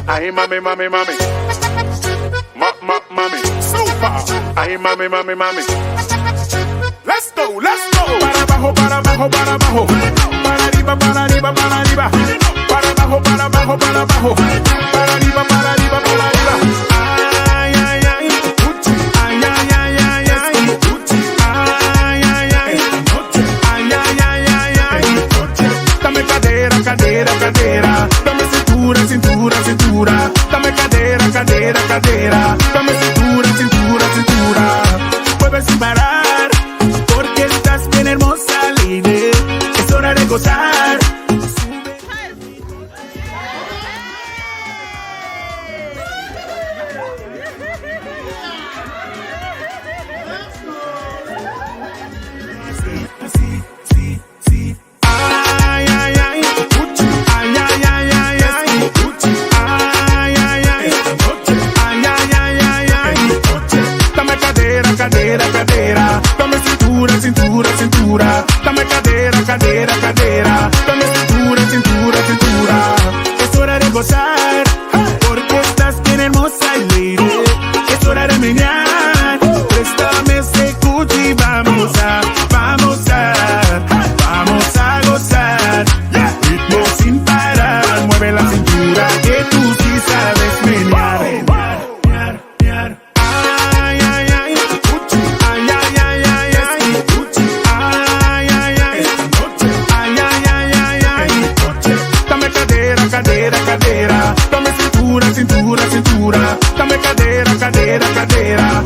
Ay, mami, mami, mami. Mami. Super. Ay, mami, mami, mami. Let's go, let's go. Para abajo, para abajo, para abajo. Para arriba, para arriba, para arriba. Para abajo, para abajo, para abajo. Para arriba, para arriba, para arriba. Ay, ay, ay. Ay, ay, ay, ay, ay. Ay, ay, ay. Ay, ay, ay, ay, ay. Dame cadera, cadera, cadera. Dame cintura, cintura, cintura. Dame cadera, cadera, cadera. Dame cintura, cintura, cintura. Mueve sin parar, porque estás bien hermosa, lady. Es hora de gozar. Cadera, cadera, dame cintura, cintura, cintura. Dame cadera, cadera, cadera. Dame cintura, cintura, cintura. Es hora de gozar, porque estás bien hermosa, lady. Es hora de menear. Préstame ese cuchi, vamos a gozar. Ritmo sin parar, mueve la cintura, que tú sí sabes menear. Cadera, cadera, dame cintura, cintura, cintura. Dame cadera, cadera, cadera.